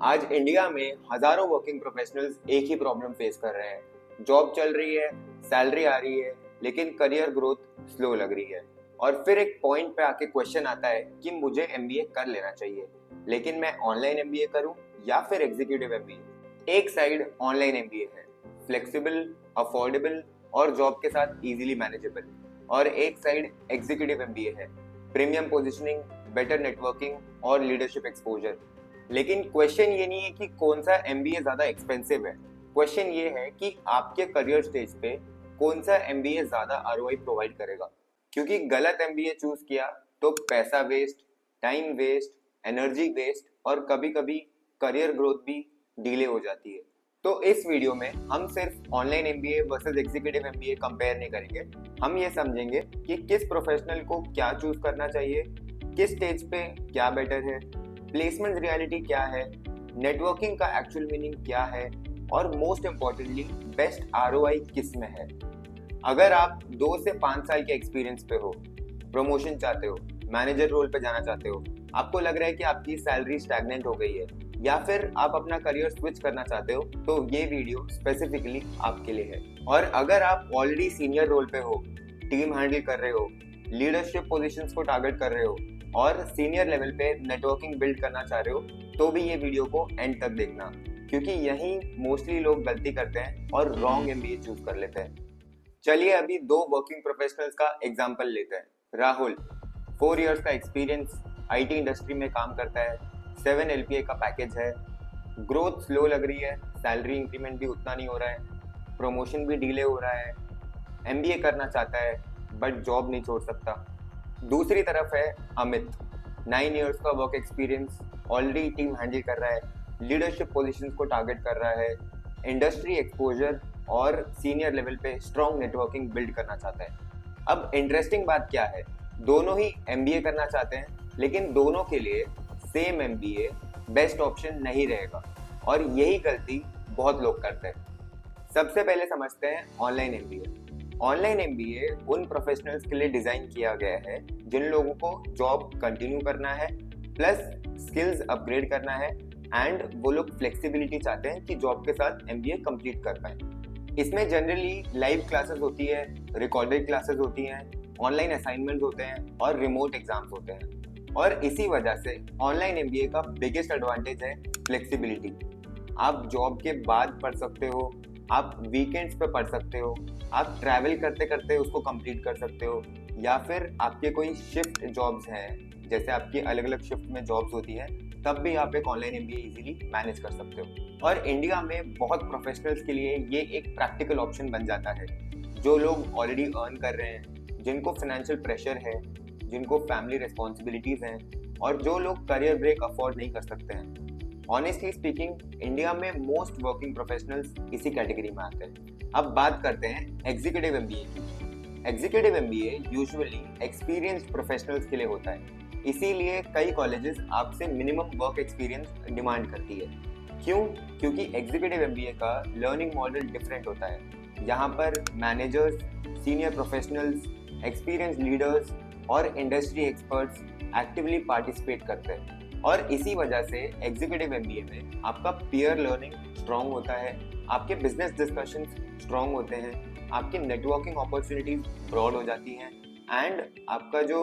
आज इंडिया में हजारों वर्किंग प्रोफेशनल्स एक ही प्रॉब्लम फेस कर रहे हैं। जॉब चल रही है, सैलरी आ रही है, लेकिन करियर ग्रोथ स्लो लग रही है। और फिर एक पॉइंट पे आके क्वेश्चन आता है कि मुझे एमबीए कर लेना चाहिए, लेकिन मैं ऑनलाइन एमबीए करूं या फिर एग्जीक्यूटिव एमबीए। एक साइड ऑनलाइन एमबीए है, फ्लेक्सिबल, अफोर्डेबल और जॉब के साथ इजीली मैनेजेबल, और एक साइड एग्जीक्यूटिव एमबीए है, प्रीमियम पोजीशनिंग, बेटर नेटवर्किंग और लीडरशिप एक्सपोजर। लेकिन क्वेश्चन ये नहीं है कि कौन सा एमबीए ज्यादा एक्सपेंसिव है, क्वेश्चन ये है कि आपके करियर स्टेज पे कौन सा एमबीए ज्यादा आरओआई प्रोवाइड करेगा। क्योंकि गलत एमबीए चूज किया तो पैसा waste, time waste, energy waste और कभी कभी करियर ग्रोथ भी डिले हो जाती है। तो इस वीडियो में हम सिर्फ online MBA versus executive MBA compare नहीं करेंगे। हम ये समझेंगे कि किस प्रोफेशनल को क्या चूज करना चाहिए, किस स्टेज पे क्या बेटर है, प्लेसमेंट रियलिटी क्या है, नेटवर्किंग का एक्चुअल मीनिंग क्या है, और मोस्ट इम्पोर्टेंटली बेस्ट आरओआई किस में है। अगर आप 2 से 5 साल के एक्सपीरियंस पे हो, प्रमोशन चाहते हो, मैनेजर रोल पे जाना चाहते हो, आपको लग रहा है कि आपकी सैलरी स्टैग्नेंट हो गई है, या फिर आप अपना करियर स्विच करना चाहते हो, तो ये वीडियो स्पेसिफिकली आपके लिए है। और अगर आप ऑलरेडी सीनियर रोल पे हो, टीम हैंडल कर रहे हो, लीडरशिप पोजीशंस को टारगेट कर रहे हो और सीनियर लेवल पे नेटवर्किंग बिल्ड करना चाह रहे हो, तो भी ये वीडियो को एंड तक देखना, क्योंकि यही मोस्टली लोग गलती करते हैं और रॉन्ग एमबीए चूज कर लेते हैं। चलिए अभी 2 वर्किंग प्रोफेशनल्स का एग्जांपल लेते हैं। राहुल, 4 इयर्स का एक्सपीरियंस, आईटी इंडस्ट्री में काम करता है, 7 एलपीए का पैकेज है, ग्रोथ स्लो लग रही है, सैलरी इंक्रीमेंट भी उतना नहीं हो रहा है, प्रमोशन भी डिले हो रहा है, एमबीए करना चाहता है बट जॉब नहीं छोड़ सकता। दूसरी तरफ है अमित, 9 इयर्स का work experience, already team handle कर रहा है, लीडरशिप पोजीशंस को टारगेट कर रहा है, इंडस्ट्री एक्सपोजर और सीनियर लेवल पे स्ट्रॉन्ग नेटवर्किंग बिल्ड करना चाहता है। अब इंटरेस्टिंग बात क्या है, दोनों ही एमबीए करना चाहते हैं, लेकिन दोनों के लिए सेम एमबीए बेस्ट ऑप्शन नहीं रहेगा, और यही गलती बहुत लोग करते हैं। सबसे पहले समझते हैं ऑनलाइन एमबीए। ऑनलाइन एमबीए उन प्रोफेशनल्स के लिए डिजाइन किया गया है जिन लोगों को जॉब कंटिन्यू करना है, प्लस स्किल्स अपग्रेड करना है, एंड वो लोग फ्लेक्सिबिलिटी चाहते हैं कि जॉब के साथ एमबीए कंप्लीट कर पाए। इसमें जनरली लाइव क्लासेस होती है, रिकॉर्डेड क्लासेस होती हैं, ऑनलाइन असाइनमेंट्स होते हैं और रिमोट एग्जाम्स होते हैं। और इसी वजह से ऑनलाइन एमबीए का बिगेस्ट एडवांटेज है फ्लेक्सिबिलिटी। आप जॉब के बाद पढ़ सकते हो, आप वीकेंड्स पे पढ़ सकते हो, आप ट्रैवल करते करते उसको कंप्लीट कर सकते हो, या फिर आपके कोई शिफ्ट जॉब्स हैं, जैसे आपकी अलग अलग शिफ्ट में जॉब्स होती हैं, तब भी आप एक ऑनलाइन एमबीए इजीली मैनेज कर सकते हो। और इंडिया में बहुत प्रोफेशनल्स के लिए ये एक प्रैक्टिकल ऑप्शन बन जाता है। जो लोग ऑलरेडी अर्न कर रहे हैं, जिनको फाइनेंशियल प्रेशर है, जिनको फैमिली रिस्पॉन्सिबिलिटीज हैं, और जो लोग करियर ब्रेक अफोर्ड नहीं कर सकते हैं। ऑनेस्टली स्पीकिंग, इंडिया में मोस्ट वर्किंग प्रोफेशनल्स इसी कैटेगरी में आते हैं। अब बात करते हैं एग्जीक्यूटिव एमबीए की। Executive MBA usually experienced professionals के लिए होता है, इसीलिए कई कॉलेजेस आपसे मिनिमम वर्क एक्सपीरियंस डिमांड करती है। क्यों? क्योंकि एग्जीक्यूटिव एमबीए का लर्निंग मॉडल डिफरेंट होता है। यहाँ पर managers, senior professionals, experience leaders और इंडस्ट्री एक्सपर्ट्स एक्टिवली पार्टिसिपेट करते हैं, और इसी वजह से एग्जीक्यूटिव एमबीए में आपका पीयर लर्निंग स्ट्रांग होता है, आपके बिजनेस डिस्कशंस स्ट्रांग होते हैं, आपकी नेटवर्किंग अपॉर्चुनिटीज ब्रॉड हो जाती हैं, एंड आपका जो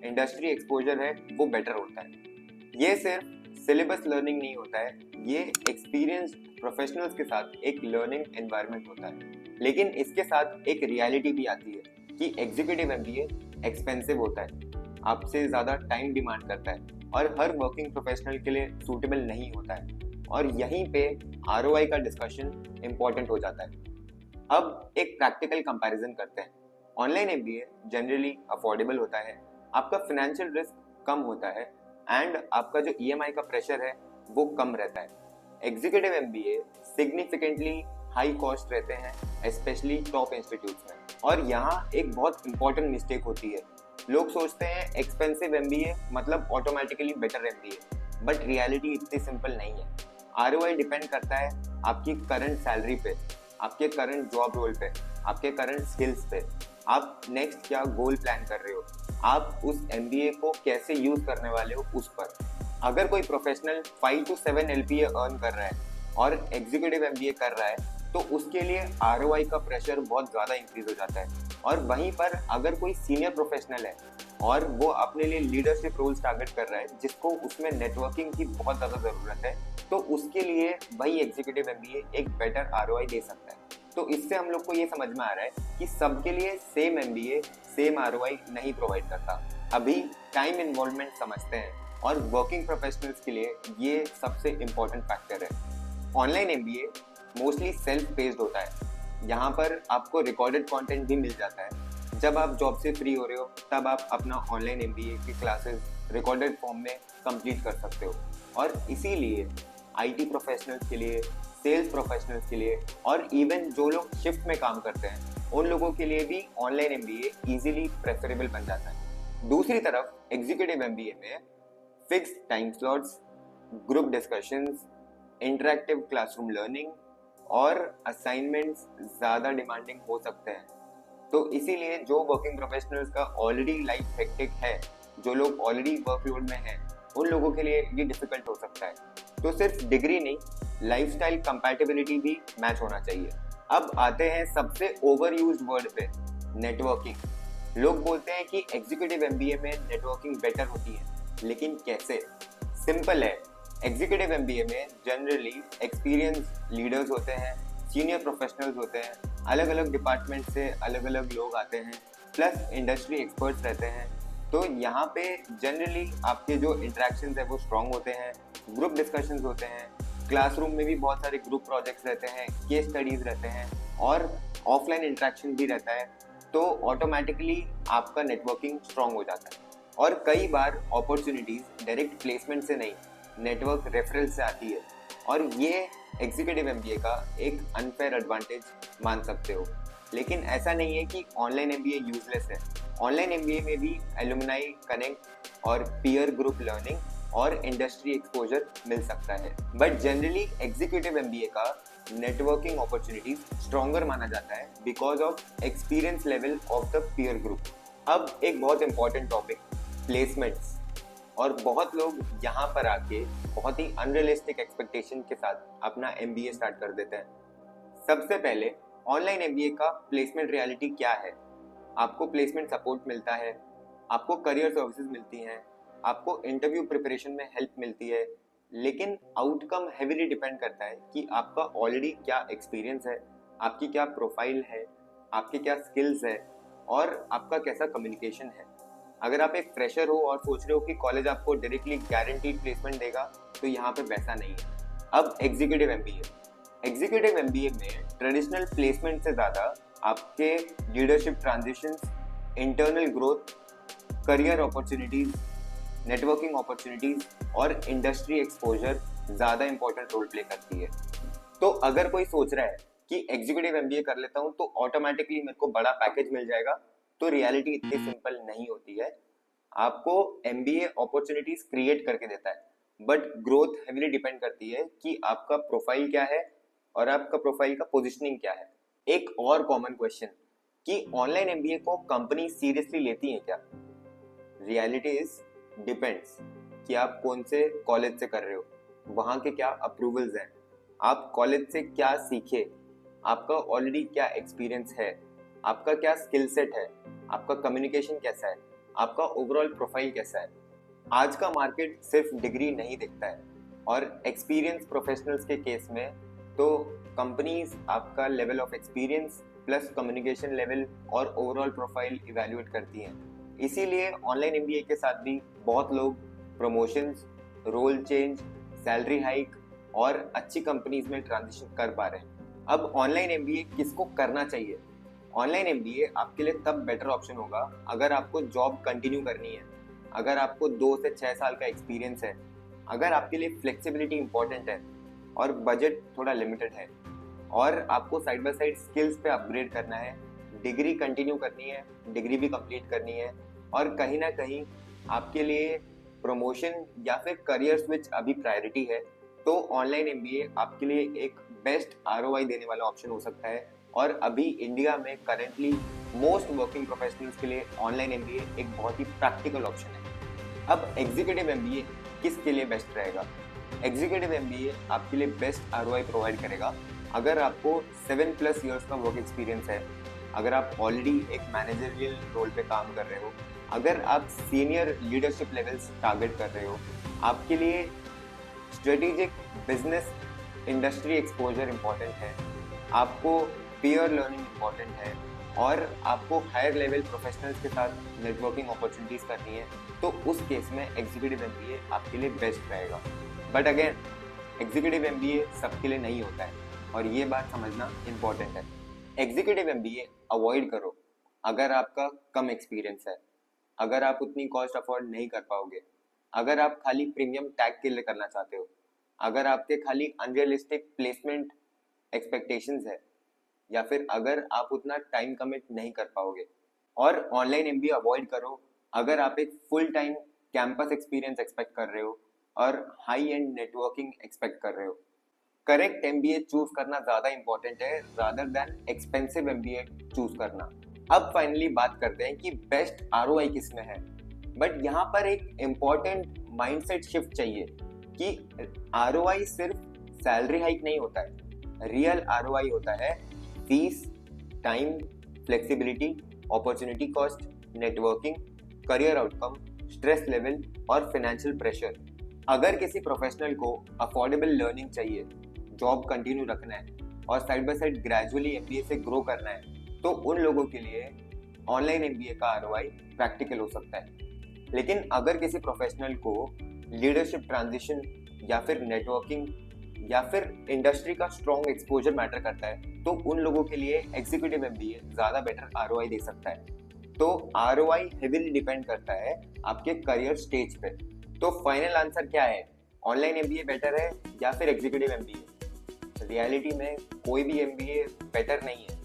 इंडस्ट्री एक्सपोजर है वो बेटर होता है। ये सिर्फ सिलेबस लर्निंग नहीं होता है, ये एक्सपीरियंस्ड प्रोफेशनल्स के साथ एक लर्निंग एनवायरनमेंट होता है। लेकिन इसके साथ एक रियलिटी भी आती है कि एग्जीक्यूटिव एमबीए एक्सपेंसिव होता है, आपसे ज़्यादा टाइम डिमांड करता है, और हर वर्किंग प्रोफेशनल के लिए सूटेबल नहीं होता है। और यहीं पे आरओआई का डिस्कशन इम्पोर्टेंट हो जाता है। अब एक प्रैक्टिकल कंपैरिजन करते हैं। ऑनलाइन एमबीए जनरली अफोर्डेबल होता है, आपका फाइनेंशियल रिस्क कम होता है, एंड आपका जो ईएमआई का प्रेशर है वो कम रहता है। Executive MBA significantly high cost रहते हैं, स्पेशली टॉप इंस्टीट्यूट्स में। और यहाँ एक बहुत इंपॉर्टेंट मिस्टेक होती है। लोग सोचते हैं एक्सपेंसिव एमबीए मतलब automatically better MBA, but reality इतनी सिंपल नहीं है। आरओआई डिपेंड करता है आपकी करंट सैलरी पे, आपके करंट जॉब रोल पे, आपके करंट स्किल्स पे, आप नेक्स्ट क्या गोल प्लान कर रहे हो, आप उस एमबीए को कैसे यूज करने वाले हो उस पर। अगर कोई प्रोफेशनल 5 to 7 LPA अर्न कर रहा है और एग्जीक्यूटिव MBA कर रहा है तो उसके लिए ROI का प्रेशर बहुत ज़्यादा इंक्रीज हो जाता है। और वहीं पर अगर कोई सीनियर प्रोफेशनल है और वो अपने लिए लीडरशिप रोल्स टारगेट कर रहा है जिसको उसमें नेटवर्किंग की बहुत ज़्यादा ज़रूरत है, तो उसके लिए वही एग्जीक्यूटिव MBA एक बेटर ROI दे सकता है। तो इससे हम लोग को ये समझ में आ रहा है कि सबके लिए सेम MBA सेम ROI नहीं प्रोवाइड करता। अभी टाइम इन्वॉल्वमेंट समझते हैं और वर्किंग प्रोफेशनल्स के लिए ये सबसे इम्पोर्टेंट फैक्टर है। Online MBA mostly self paced होता है। यहाँ पर आपको रिकॉर्डेड कंटेंट भी मिल जाता है। जब आप जॉब से फ्री हो रहे हो तब आप अपना ऑनलाइन MBA की क्लासेस रिकॉर्डेड फॉर्म में कंप्लीट कर सकते हो। और इसीलिए IT प्रोफेशनल्स के लिए, सेल्स प्रोफेशनल्स के लिए और इवन जो लोग शिफ्ट में काम करते हैं उन लोगों के लिए भी ऑनलाइन MBA इजीली प्रेफरेबल बन जाता है। दूसरी तरफ एग्जीक्यूटिव MBA में fixed time slots, group discussions, interactive classroom learning और असाइनमेंट्स ज़्यादा डिमांडिंग हो सकते हैं। तो इसीलिए जो वर्किंग प्रोफेशनल्स का ऑलरेडी लाइफ हेक्टिक है, जो लोग ऑलरेडी वर्कलोड में हैं, उन लोगों के लिए ये डिफिकल्ट हो सकता है। तो सिर्फ डिग्री नहीं, लाइफस्टाइल कंपैटिबिलिटी भी मैच होना चाहिए। अब आते हैं सबसे ओवर यूज्ड वर्ड पे, नेटवर्किंग। लोग बोलते हैं कि एग्जीक्यूटिव MBA में नेटवर्किंग बेटर होती है, लेकिन कैसे? सिंपल है। एग्जीक्यूटिव MBA में जनरली एक्सपीरियंस लीडर्स होते हैं, सीनियर प्रोफेशनल्स होते हैं, अलग अलग डिपार्टमेंट से अलग अलग लोग आते हैं, प्लस इंडस्ट्री एक्सपर्ट्स रहते हैं। तो यहाँ पे जनरली आपके जो इंटरेक्शंस है वो स्ट्रांग होते हैं, ग्रुप डिस्कशंस होते हैं, क्लासरूम में भी बहुत सारे ग्रुप प्रोजेक्ट्स रहते हैं, केस स्टडीज रहते हैं और ऑफलाइन इंटरेक्शन भी रहता है। तो ऑटोमेटिकली आपका नेटवर्किंग स्ट्रांग हो जाता है। और कई बार अपॉर्चुनिटीज डायरेक्ट प्लेसमेंट से नहीं, नेटवर्क रेफरल से आती है। और ये एग्जीक्यूटिव MBA का एक अनफेयर एडवांटेज मान सकते हो। लेकिन ऐसा नहीं है कि ऑनलाइन MBA यूजलेस है। ऑनलाइन MBA में भी एलुमनाई कनेक्ट और पीयर ग्रुप लर्निंग और इंडस्ट्री एक्सपोजर मिल सकता है। बट जनरली एग्जीक्यूटिव MBA का नेटवर्किंग अपॉर्चुनिटीज स्ट्रॉन्गर माना जाता है because of experience level of the peer group. अब एक बहुत इंपॉर्टेंट टॉपिक, प्लेसमेंट्स। और बहुत लोग यहाँ पर आके बहुत ही अनरियलिस्टिक एक्सपेक्टेशन के साथ अपना MBA स्टार्ट कर देते हैं। सबसे पहले ऑनलाइन MBA का प्लेसमेंट रियलिटी क्या है? आपको प्लेसमेंट सपोर्ट मिलता है, आपको करियर सर्विसेज मिलती हैं, आपको इंटरव्यू प्रिपरेशन में हेल्प मिलती है, लेकिन आउटकम हेवीली डिपेंड करता है कि आपका ऑलरेडी क्या एक्सपीरियंस है, आपकी क्या प्रोफाइल है, आपके क्या स्किल्स है और आपका कैसा कम्युनिकेशन है। अगर आप एक फ्रेशर हो और सोच रहे हो कि कॉलेज आपको डायरेक्टली गारंटीड प्लेसमेंट देगा, तो यहाँ पे वैसा नहीं है। अब एग्जीक्यूटिव MBA में ट्रेडिशनल प्लेसमेंट से ज़्यादा आपके leadership transitions, internal growth, career opportunities, networking opportunities और इंडस्ट्री एक्सपोजर ज़्यादा इंपॉर्टेंट रोल प्ले करती है। तो अगर कोई सोच रहा है कि एग्जीक्यूटिव MBA कर लेता हूँ तो ऑटोमेटिकली मेरे को बड़ा पैकेज मिल जाएगा, तो रियलिटी इतनी सिंपल नहीं होती है। आपको MBA अपॉर्चुनिटीज क्रिएट करके देता है, बट ग्रोथ हेवीली डिपेंड करती है कि आपका प्रोफाइल क्या है और आपका प्रोफाइल का पोजीशनिंग क्या है। एक और कॉमन क्वेश्चन कि ऑनलाइन MBA को कंपनी सीरियसली लेती है क्या? रियलिटी इज डिपेंड्स कि आप कौन से कॉलेज से कर रहे हो, वहाँ के क्या अप्रूवल्स हैं, आप कॉलेज से क्या सीखे, आपका ऑलरेडी क्या एक्सपीरियंस है, आपका क्या स्किल सेट है, आपका कम्युनिकेशन कैसा है, आपका ओवरऑल प्रोफाइल कैसा है। आज का मार्केट सिर्फ डिग्री नहीं देखता है और एक्सपीरियंस प्रोफेशनल्स के केस में तो कंपनीज आपका level of experience plus communication level और ओवरऑल प्रोफाइल इवैल्यूएट करती हैं। इसीलिए ऑनलाइन MBA के साथ भी बहुत लोग promotions, role change, salary hike और अच्छी कंपनीज में ट्रांजिशन कर पा रहे हैं। अब ऑनलाइन MBA किसको करना चाहिए? ऑनलाइन MBA आपके लिए तब बेटर ऑप्शन होगा अगर आपको जॉब कंटिन्यू करनी है, अगर आपको 2 से 6 साल का एक्सपीरियंस है, अगर आपके लिए फ्लेक्सिबिलिटी इंपॉर्टेंट है और बजट थोड़ा लिमिटेड है और आपको साइड बाय साइड स्किल्स पे अपग्रेड करना है, डिग्री कंटिन्यू करनी है, डिग्री भी कंप्लीट करनी है और कहीं ना कहीं आपके लिए प्रमोशन या फिर करियर स्विच अभी प्रायोरिटी है, तो ऑनलाइन MBA आपके लिए एक बेस्ट ROI देने वाला ऑप्शन हो सकता है। और अभी इंडिया में करेंटली मोस्ट वर्किंग प्रोफेशनल्स के लिए ऑनलाइन MBA एक बहुत ही प्रैक्टिकल ऑप्शन है। अब एग्जीक्यूटिव MBA किसके लिए बेस्ट रहेगा। एग्जीक्यूटिव एमबीए आपके लिए बेस्ट आरओआई प्रोवाइड करेगा अगर आपको 7+ इयर्स का वर्क एक्सपीरियंस है, अगर आप ऑलरेडी एक मैनेजरियल रोल पे काम कर रहे हो, अगर आप सीनियर लीडरशिप लेवल्स टारगेट कर रहे हो, आपके लिए strategic business industry exposure important है, आपको पीयर लर्निंग इम्पॉर्टेंट है और आपको हायर लेवल प्रोफेशनल्स के साथ नेटवर्किंग अपॉर्चुनिटीज करनी है, तो उस केस में एग्जीक्यूटिव एमबीए आपके लिए बेस्ट रहेगा। बट अगेन एग्जीक्यूटिव एमबीए सबके लिए नहीं होता है और ये बात समझना इम्पॉर्टेंट है। एग्जीक्यूटिव एमबीए अवॉइड करो अगर आपका कम एक्सपीरियंस है, अगर आप उतनी कॉस्ट अफोर्ड नहीं कर पाओगे, अगर आप खाली प्रीमियम टैग के लिए करना चाहते हो, अगर आपके खाली अनरियलिस्टिक प्लेसमेंट एक्सपेक्टेशंस है, या फिर अगर आप उतना टाइम कमिट नहीं कर पाओगे। और ऑनलाइन एमबीए अवॉइड करो अगर आप एक full time campus experience expect कर रहे हो और हाई एंड नेटवर्किंग एक्सपेक्ट कर रहे हो। करेक्ट एमबीए चूज करना ज्यादा इंपॉर्टेंट है rather than expensive MBA choose करना। अब फाइनली बात करते हैं कि बेस्ट आरओआई किस में है। बट यहाँ पर एक इम्पॉर्टेंट माइंडसेट शिफ्ट चाहिए कि आरओआई सिर्फ सैलरी हाइक नहीं होता है। रियल आरओआई होता है fees, time, flexibility, opportunity cost, networking, career outcome, stress level और फाइनेंशियल प्रेशर। अगर किसी प्रोफेशनल को अफोर्डेबल लर्निंग चाहिए, जॉब कंटिन्यू रखना है और side by side gradually MBA से ग्रो करना है, तो उन लोगों के लिए ऑनलाइन एमबीए का आरओआई प्रैक्टिकल हो सकता है। लेकिन अगर किसी प्रोफेशनल को लीडरशिप ट्रांजिशन या फिर नेटवर्किंग या फिर इंडस्ट्री का स्ट्रॉन्ग एक्सपोजर मैटर करता है, तो उन लोगों के लिए एग्जीक्यूटिव एमबीए ज्यादा बेटर आरओआई दे सकता है। तो आरओआई हेवीली डिपेंड करता है आपके करियर स्टेज पे। तो फाइनल आंसर क्या है, ऑनलाइन एमबीए बेटर है या फिर एग्जीक्यूटिव एमबीए? रियलिटी में कोई भी एमबीए बेटर नहीं है।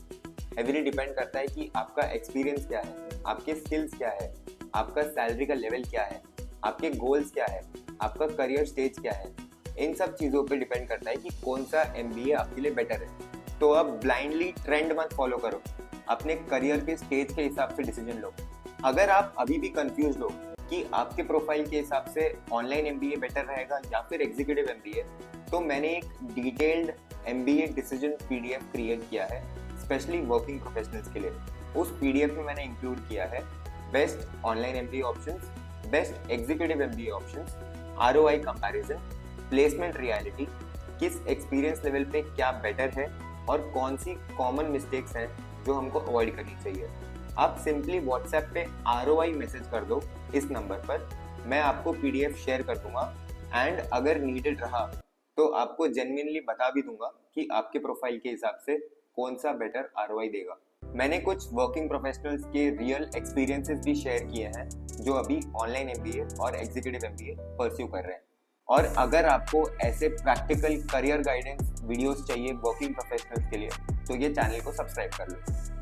हेवीली डिपेंड करता है कि आपका एक्सपीरियंस क्या है, आपके स्किल्स क्या है, आपका सैलरी का लेवल क्या है, आपके गोल्स क्या है, आपका करियर स्टेज क्या है। इन सब चीज़ों पे डिपेंड करता है कि कौन सा एमबीए आपके लिए बेटर है। तो अब ब्लाइंडली ट्रेंड मत फॉलो करो, अपने करियर के स्टेज के हिसाब से डिसीजन लो। अगर आप अभी भी कंफ्यूज हो कि आपके प्रोफाइल के हिसाब से ऑनलाइन एमबीए बेटर रहेगा या फिर एग्जीक्यूटिव एमबीए, तो मैंने एक detailed MBA decision PDF create किया है स्पेशली वर्किंग प्रोफेशनल्स के लिए। उस पीडीएफ में मैंने इंक्लूड किया है best online MBA options, best executive MBA options, ROI comparison, placement reality, किस एक्सपीरियंस लेवल पे क्या बेटर है और कौन सी कॉमन मिस्टेक्स हैं जो हमको अवॉइड करनी चाहिए। आप सिंपली व्हाट्सएप पे आरओआई मैसेज कर दो इस नंबर पर, मैं आपको पीडीएफ शेयर कर दूंगा एंड अगर नीडेड रहा तो आपको जेन्युइनली बता भी दूंगा कि आपके प्रोफाइल के हिसाब से कौन सा बेटर आरओआई देगा। मैंने कुछ वर्किंग प्रोफेशनल्स के रियल एक्सपीरियंसेस भी शेयर किए हैं जो अभी ऑनलाइन एमबीए और एग्जीक्यूटिव एमबीए परस्यू कर रहे हैं। और अगर आपको ऐसे प्रैक्टिकल करियर गाइडेंस वीडियोस चाहिए वर्किंग प्रोफेशनल्स के लिए, तो ये चैनल को सब्सक्राइब कर लो।